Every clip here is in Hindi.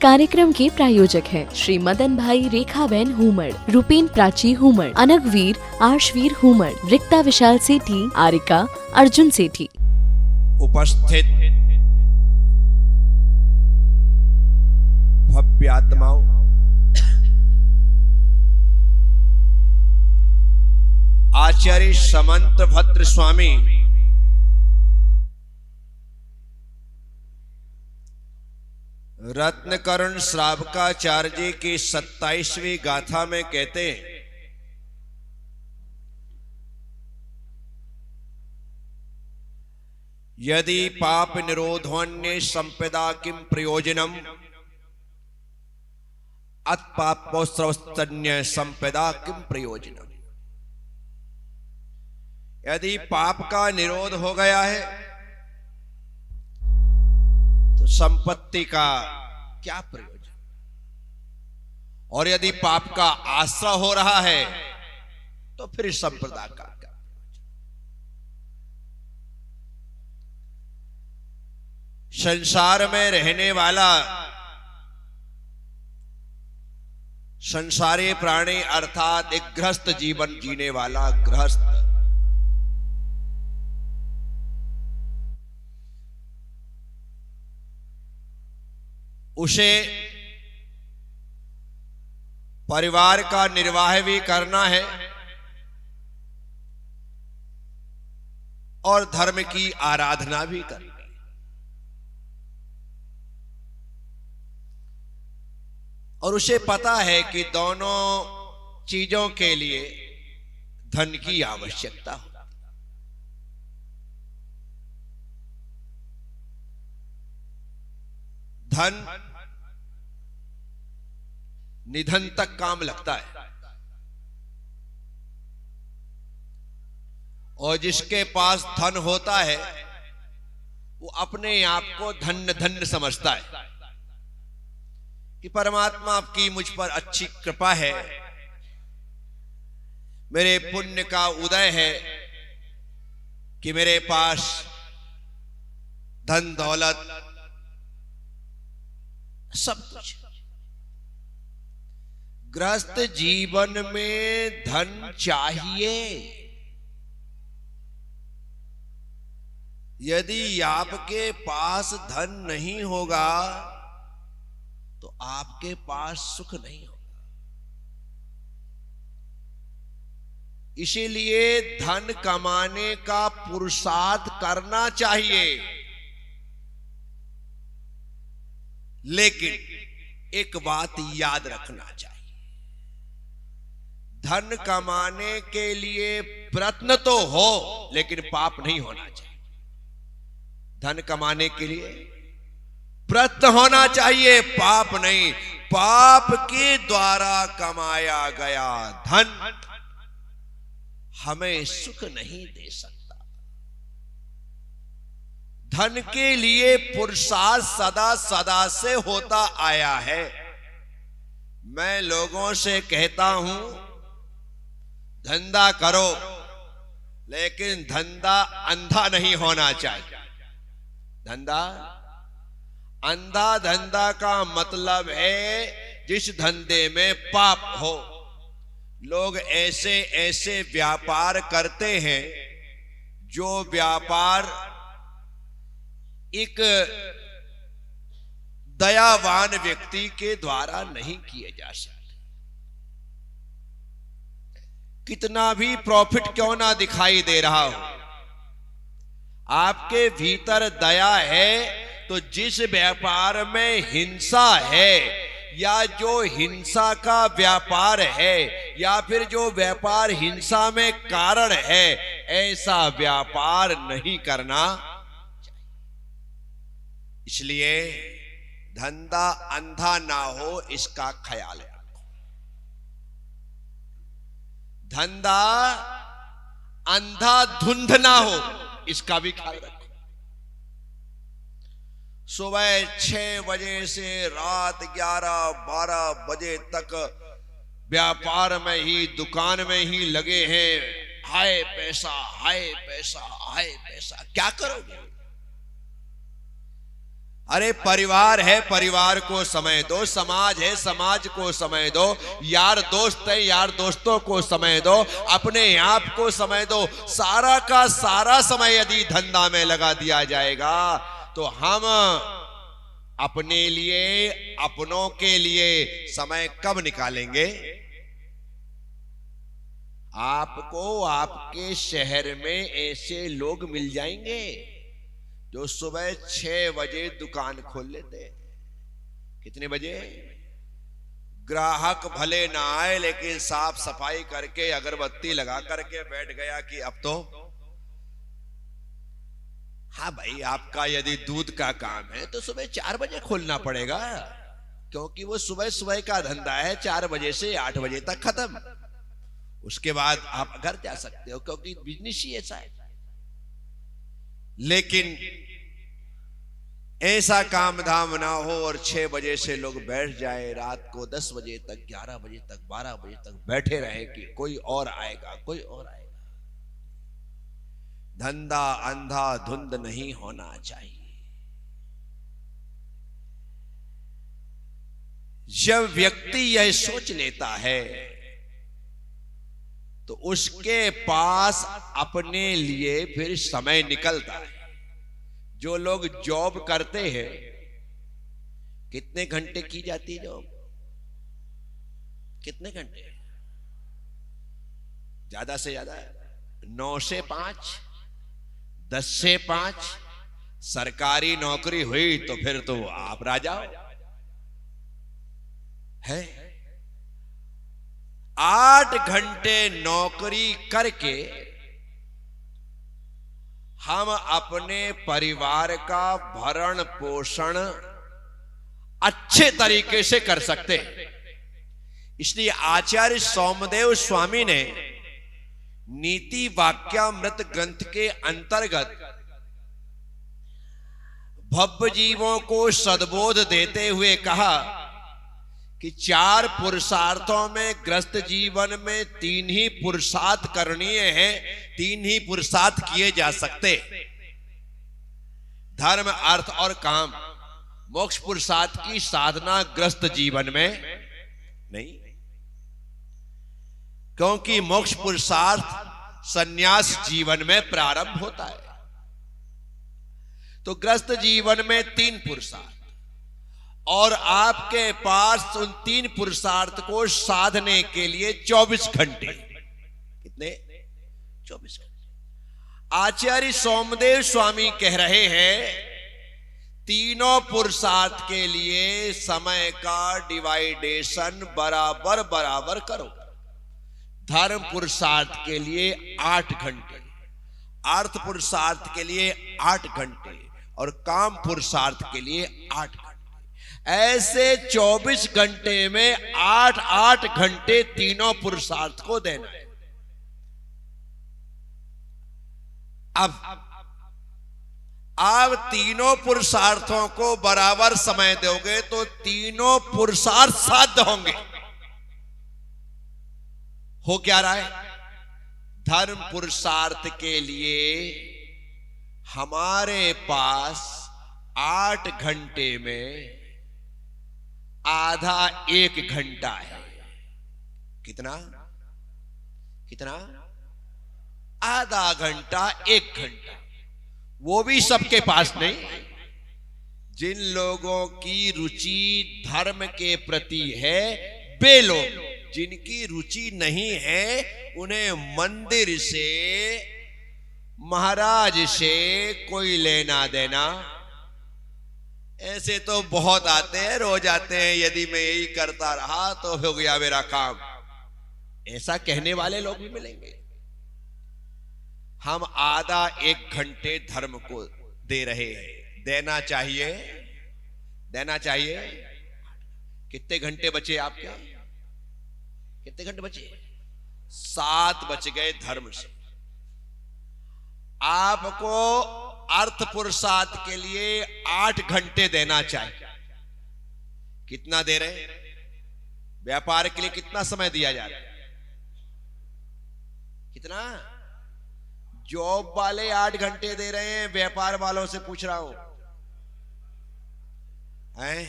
कार्यक्रम के प्रायोजक हैं श्री मदन भाई रेखाबेन हुमड़, रूपेन प्राची हुमड़, अनगवीर आर्शवीर हुमड़, रिक्ता विशाल सेठी, आरिका अर्जुन सेठी। उपस्थित भव्य आत्माओं, आचार्य समंत भद्र स्वामी रत्नकर्ण श्रावकाचार्य जी की 27वीं गाथा में कहते हैं, यदि पाप निरोधोन्य संपदा किम प्रयोजनम अत्पापोस्त्रवस्तन्य संपदा किम प्रयोजनम। यदि पाप का निरोध हो गया है तो संपत्ति का क्या प्रयोजन, और यदि पाप का आश्रय हो रहा है तो फिर संपदा का क्या प्रयोजन। संसार में रहने वाला संसारी प्राणी अर्थात एक गृहस्थ जीवन जीने वाला गृहस्थ उसे परिवार का निर्वाह भी करना है और धर्म की आराधना भी करनी है। और उसे पता है कि दोनों चीजों के लिए धन की आवश्यकता हो। धन निधन तक काम लगता है, और जिसके पास धन होता है वो अपने आप को धन्य धन्य समझता है कि परमात्मा आपकी मुझ पर अच्छी कृपा है, मेरे पुण्य का उदय है कि मेरे पास धन दौलत सब कुछ। गृहस्थ जीवन में धन चाहिए। यदि आपके पास धन नहीं होगा तो आपके पास सुख नहीं होगा। इसीलिए धन कमाने का पुरुषार्थ करना चाहिए, लेकिन एक बात याद रखना चाहिए, धन कमाने के लिए प्रयत्न तो हो लेकिन पाप नहीं होना चाहिए। धन कमाने के लिए प्रयत्न होना चाहिए, पाप नहीं। पाप के द्वारा कमाया गया धन हमें सुख नहीं दे सकता। धन के लिए पुरुषार्थ सदा सदा से होता आया है। मैं लोगों से कहता हूं धंधा करो, लेकिन धंधा अंधा नहीं होना चाहिए। धंधा अंधा धंधा का मतलब है जिस धंधे में पाप हो। लोग ऐसे ऐसे व्यापार करते हैं जो व्यापार एक दयावान व्यक्ति के द्वारा नहीं किए जा सकते। कितना भी प्रॉफिट क्यों ना दिखाई दे रहा हो, आपके भीतर दया है तो जिस व्यापार में हिंसा है या जो हिंसा का व्यापार है या फिर जो व्यापार हिंसा में कारण है, ऐसा व्यापार नहीं करना चाहिए। इसलिए धंधा अंधा ना हो, इसका ख्याल रखो। धंधा अंधाधुंध ना हो, इसका भी ख्याल रखो। सुबह 6 बजे से रात 11-12 बजे तक व्यापार में ही, दुकान में ही लगे हैं। हाय पैसा, हाय पैसा, हाय पैसा। क्या करोगे? अरे परिवार है, परिवार को समय दो। समाज है, समाज को समय दो। यार दोस्त है, यार दोस्तों को समय दो। अपने आप को समय दो। सारा का सारा समय यदि धंधा में लगा दिया जाएगा तो हम अपने लिए, अपनों के लिए समय कब निकालेंगे? आपको आपके शहर में ऐसे लोग मिल जाएंगे जो सुबह 6 बजे दुकान खोल लेते हैं। कितने बजे? ग्राहक भले ना आए लेकिन साफ सफाई करके अगरबत्ती लगा करके बैठ गया कि अब तो। हाँ भाई, आपका यदि दूध का काम है तो सुबह 4 बजे खोलना पड़ेगा, क्योंकि वो सुबह सुबह का धंधा है। 4 बजे से 8 बजे तक खत्म। उसके बाद आप घर जा सकते हो, क्योंकि बिजनेस ही ऐसा है। लेकिन ऐसा काम धाम ना हो और 6 बजे से लोग बैठ जाए, रात को 10 बजे तक, 11 बजे तक, 12 बजे तक बैठे रहे कि कोई और आएगा, कोई और आएगा। धंधा अंधाधुंध नहीं होना चाहिए। जब व्यक्ति यह सोच लेता है तो उसके पास अपने लिए फिर समय निकलता है। जो लोग जॉब करते हैं, कितने घंटे की जाती है जॉब? कितने घंटे? ज्यादा से ज्यादा 9 से 5, 10 से 5। सरकारी नौकरी हुई तो फिर तो आप राजा हो। है 8 घंटे नौकरी करके हम अपने परिवार का भरण पोषण अच्छे तरीके से कर सकते हैं। इसलिए आचार्य सोमदेव स्वामी ने नीति वाक्यामृत ग्रंथ के अंतर्गत भव्य जीवों को सद्बोध देते हुए कहा कि 4 पुरुषार्थों में ग्रस्त जीवन में 3 ही पुरुषार्थ करणीय हैं। 3 ही पुरुषार्थ किए जा सकते, धर्म, अर्थ और काम। मोक्ष पुरुषार्थ की साधना ग्रस्त जीवन में नहीं, क्योंकि मोक्ष पुरुषार्थ संन्यास जीवन में प्रारंभ होता है। तो ग्रस्त जीवन में 3 पुरुषार्थ, और आपके पास उन 3 पुरुषार्थ को साधने के लिए 24 घंटे। कितने? 24 घंटे। आचार्य सोमदेव स्वामी कह रहे हैं, तीनों पुरुषार्थ के लिए समय का डिवाइडेशन बराबर बराबर करो। धर्म पुरुषार्थ के लिए 8 घंटे, अर्थ पुरुषार्थ के लिए 8 घंटे और काम पुरुषार्थ के लिए 8 घंटे। ऐसे 24 घंटे में 8-8 घंटे तीनों पुरुषार्थ को देना है। अब आप तीनों पुरुषार्थों को बराबर समय दोगे तो तीनों पुरुषार्थ साध्य होंगे। हो क्या रहा है? धर्म पुरुषार्थ के लिए हमारे पास 8 घंटे में आधा 1 घंटा है। कितना? कितना? आधा घंटा, 1 घंटा। वो भी सबके पास नहीं। जिन लोगों की रुचि धर्म के प्रति है, वे लोग। जिनकी रुचि नहीं है, उन्हें मंदिर से, महाराज से कोई लेना देना। ऐसे तो बहुत आते हैं, रोज आते हैं, यदि मैं यही करता रहा तो हो गया मेरा काम। ऐसा कहने वाले लोग भी मिलेंगे। हम आधा 1 घंटे धर्म को दे रहे हैं। देना चाहिए, देना चाहिए। कितने घंटे बचे आपके? कितने घंटे बचे? 7 बच गए धर्म से। आपको अर्थ पुरुषार्थ के लिए 8 घंटे देना चाहिए। कितना दे रहे हैं? व्यापार के लिए कितना समय दिया जा रहा है? कितना? जॉब वाले 8 घंटे दे रहे हैं, व्यापार वालों से पूछ रहा हूं हैं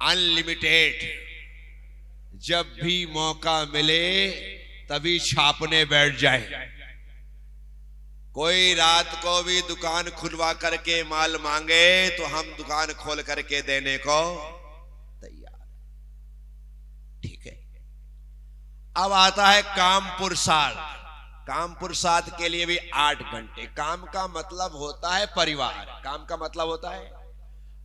अनलिमिटेड। जब भी मौका मिले तभी छापने बैठ जाए। कोई रात को भी दुकान खुलवा करके माल मांगे तो हम दुकान खोल करके देने को तैयार। ठीक है। अब आता है काम पुरुषार्थ। काम पुरुषार्थ के लिए भी 8 घंटे। काम का मतलब होता है परिवार। काम का मतलब होता है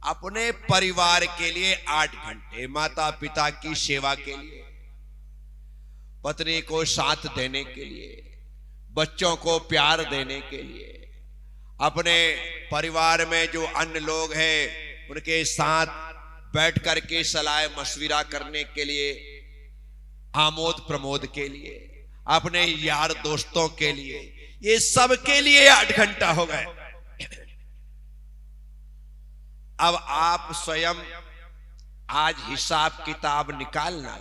अपने परिवार के लिए 8 घंटे। माता पिता की सेवा के लिए, पत्नी को साथ देने के लिए, बच्चों को प्यार देने के लिए, अपने परिवार में जो अन्य लोग हैं उनके साथ बैठ करके सलाह मशविरा करने के लिए, आमोद प्रमोद के लिए, अपने यार दोस्तों के लिए, ये सब के लिए 8 घंटा हो गए। अब आप स्वयं आज हिसाब किताब निकालना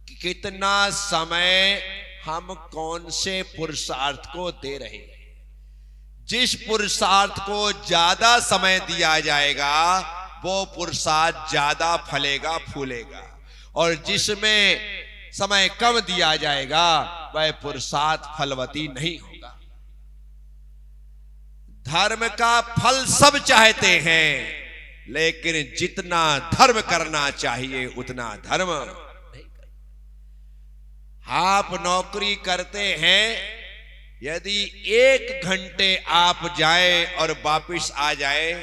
कि कितना समय हम कौन से पुरुषार्थ को दे रहे हैं। जिस पुरुषार्थ को ज्यादा समय दिया जाएगा वो पुरुषार्थ ज्यादा फलेगा फूलेगा, और जिसमें समय कम दिया जाएगा वह पुरुषार्थ फलवती नहीं होगा। धर्म का फल सब चाहते हैं, लेकिन जितना धर्म करना चाहिए उतना धर्म नहीं। आप नौकरी करते हैं, यदि 1 घंटे आप जाएं और वापिस आ जाएं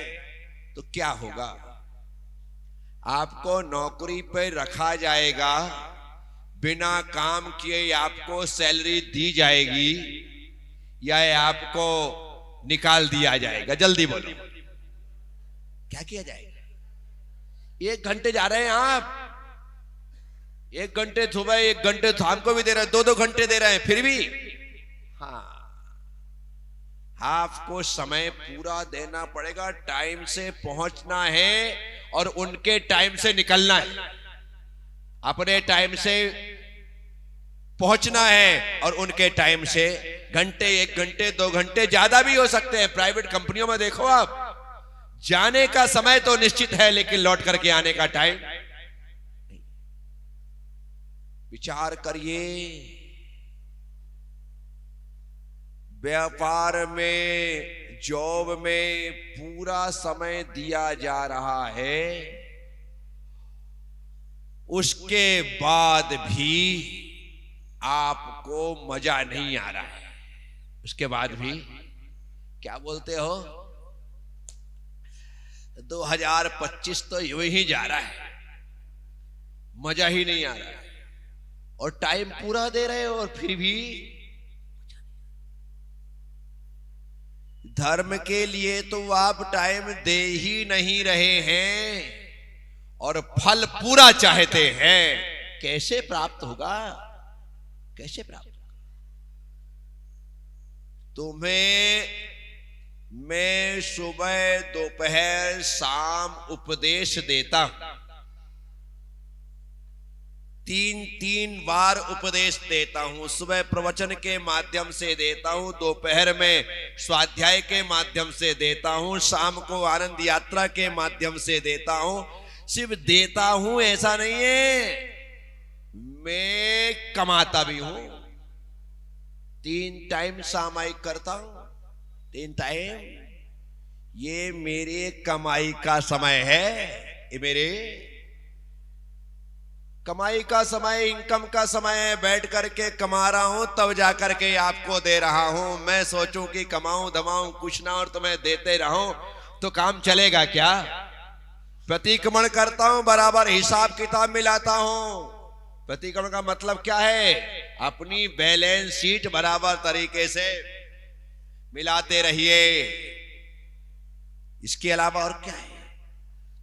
तो क्या होगा? आपको नौकरी पर रखा जाएगा, बिना काम किए आपको सैलरी दी जाएगी, या आपको निकाल दिया जाएगा? जल्दी बोलो, क्या किया जाएगा? 1 घंटे जा रहे हैं आप, 1 घंटे सुबह, 1 घंटे शाम को भी दे रहे हैं, 2-2 घंटे दे रहे हैं, फिर भी हाँ आपको समय पूरा देना पड़ेगा। टाइम से पहुंचना है और उनके टाइम से निकलना है। अपने टाइम से पहुंचना है और उनके टाइम से घंटे, 1 घंटे 2 घंटे ज्यादा भी हो सकते हैं। प्राइवेट कंपनियों में देखो आप, जाने का समय तो निश्चित है लेकिन लौट करके आने का टाइम। विचार करिए, व्यापार में, जॉब में पूरा समय दिया जा रहा है, उसके बाद भी आपको मजा नहीं आ रहा है। उसके बाद भी क्या बोलते हो, 2025 तो यूं ही जा रहा है, मजा ही नहीं आ रहा है, और टाइम पूरा दे रहे हो और फिर भी। धर्म के लिए तो आप टाइम दे ही नहीं रहे हैं और फल पूरा चाहते हैं। कैसे प्राप्त होगा? कैसे प्राप्त होगा? तुम्हें मैं सुबह, दोपहर, शाम उपदेश देता हूं, 3 बार उपदेश देता हूं। सुबह प्रवचन के माध्यम से देता हूं, दोपहर में स्वाध्याय के माध्यम से देता हूं, शाम को आनंद यात्रा के माध्यम से देता हूं। सिर्फ देता हूं ऐसा नहीं है, मैं कमाता भी हूं। 3 टाइम सामायिक करता हूं, 3 टाइम। ये मेरे कमाई का समय है, ये मेरे कमाई का समय, इनकम का समय है। बैठ करके कमा रहा हूं तब जा करके आपको दे रहा हूं। मैं सोचूं कि कमाऊं धमाऊं कुछ ना और तुम्हें देते रहूं तो काम चलेगा क्या? प्रतिक्रमण करता हूं, बराबर हिसाब किताब मिलाता हूं। प्रतिक्रमण का मतलब क्या है? अपनी बैलेंस शीट बराबर तरीके से मिलाते रहिए। इसके अलावा और क्या है?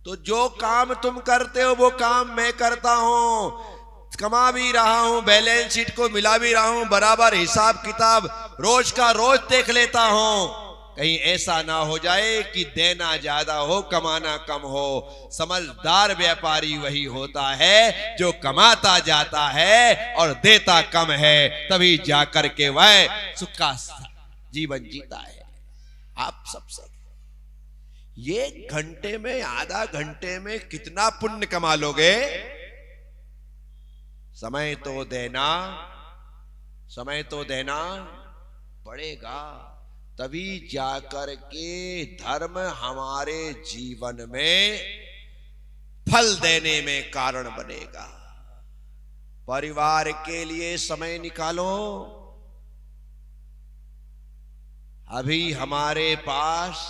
तो जो काम तुम करते हो वो काम मैं करता हूं, कमा भी रहा हूं, बैलेंस शीट को मिला भी रहा हूं, बराबर हिसाब किताब रोज का रोज देख लेता हूं। कहीं ऐसा ना हो जाए कि देना ज्यादा हो कमाना कम हो। समझदार व्यापारी वही होता है जो कमाता जाता है और देता कम है, तभी जाकर के वह सुख का जीवन जीता है। आप सबसे ये घंटे में, आधा घंटे में कितना पुण्य कमा लोगे? समय तो देना पड़ेगा, तभी जाकर के धर्म हमारे जीवन में फल देने में कारण बनेगा। परिवार के लिए समय निकालो। अभी हमारे पास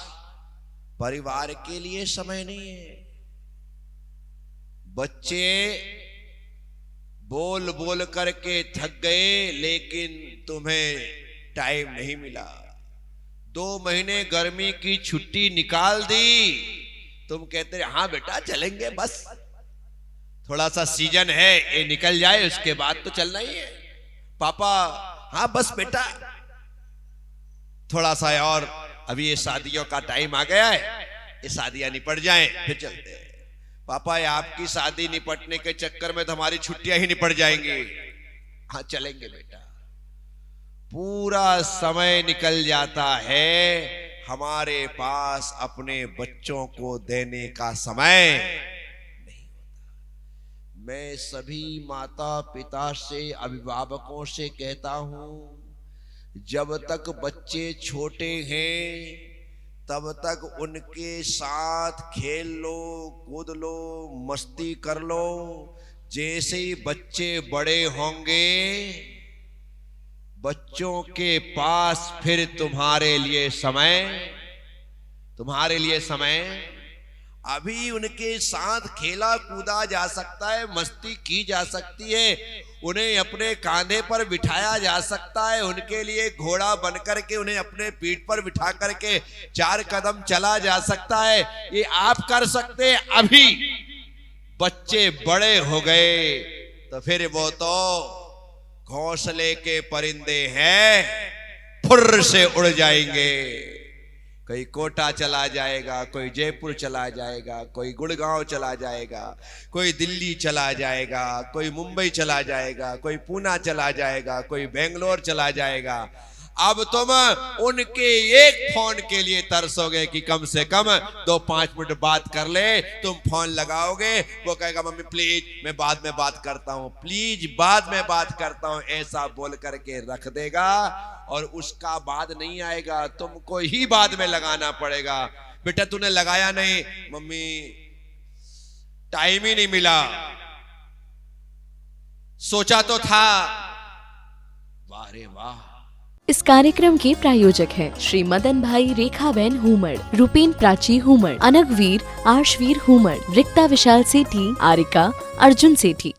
परिवार के लिए समय नहीं है। बच्चे बोल बोल करके थक गए, लेकिन तुम्हें टाइम नहीं मिला। 2 महीने गर्मी की छुट्टी निकाल दी, तुम कहते हाँ बेटा चलेंगे, बस थोड़ा सा सीजन है ये निकल जाए, उसके बाद तो चलना ही है। पापा हाँ बस बेटा थोड़ा सा और, अभी ये शादियों का टाइम आ गया है, ये शादियां निपट जाएं फिर चलते हैं। पापा ये आपकी शादी निपटने के चक्कर में तो हमारी छुट्टियां ही निपट जाएंगी। हाँ चलेंगे बेटा। पूरा समय निकल जाता है, हमारे पास अपने बच्चों को देने का समय नहीं होता। मैं सभी माता पिता से, अभिभावकों से कहता हूं, जब तक बच्चे छोटे हैं तब तक उनके साथ खेल लो, कूद लो, मस्ती कर लो। जैसे ही बच्चे बड़े होंगे, बच्चों के पास फिर तुम्हारे लिए समय अभी उनके साथ खेला कूदा जा सकता है, मस्ती की जा सकती है, उन्हें अपने कांधे पर बिठाया जा सकता है, उनके लिए घोड़ा बनकर के उन्हें अपने पीठ पर बिठा करके 4 कदम चला जा सकता है। ये आप कर सकते हैं। अभी बच्चे बड़े हो गए तो फिर वो तो घोंसले के परिंदे हैं, फुर्र से उड़ जाएंगे। कोई कोटा चला जाएगा, कोई जयपुर चला जाएगा, कोई गुड़गांव चला जाएगा, कोई दिल्ली चला जाएगा, कोई मुंबई चला जाएगा, कोई पूना चला जाएगा, कोई बेंगलोर चला जाएगा। अब तुम उनके एक फोन के लिए तरसोगे कि कम से कम 2-5 मिनट बात कर ले। तुम फोन लगाओगे, वो कहेगा मम्मी प्लीज मैं बाद में बात करता हूं, प्लीज बाद में बात करता हूं, ऐसा बोल करके रख देगा। और उसका बाद नहीं आएगा, तुमको ही बाद में लगाना पड़ेगा। बेटा तूने लगाया नहीं, मम्मी टाइम ही नहीं मिला, सोचा तो था। वाह रे वाह। इस कार्यक्रम के प्रायोजक हैं श्री मदन भाई रेखाबेन हुमड़, रूपेन प्राची हुमड़, अनगवीर आर्शवीर हुमड़, रिक्ता विशाल सेठी, आरिका अर्जुन सेठी।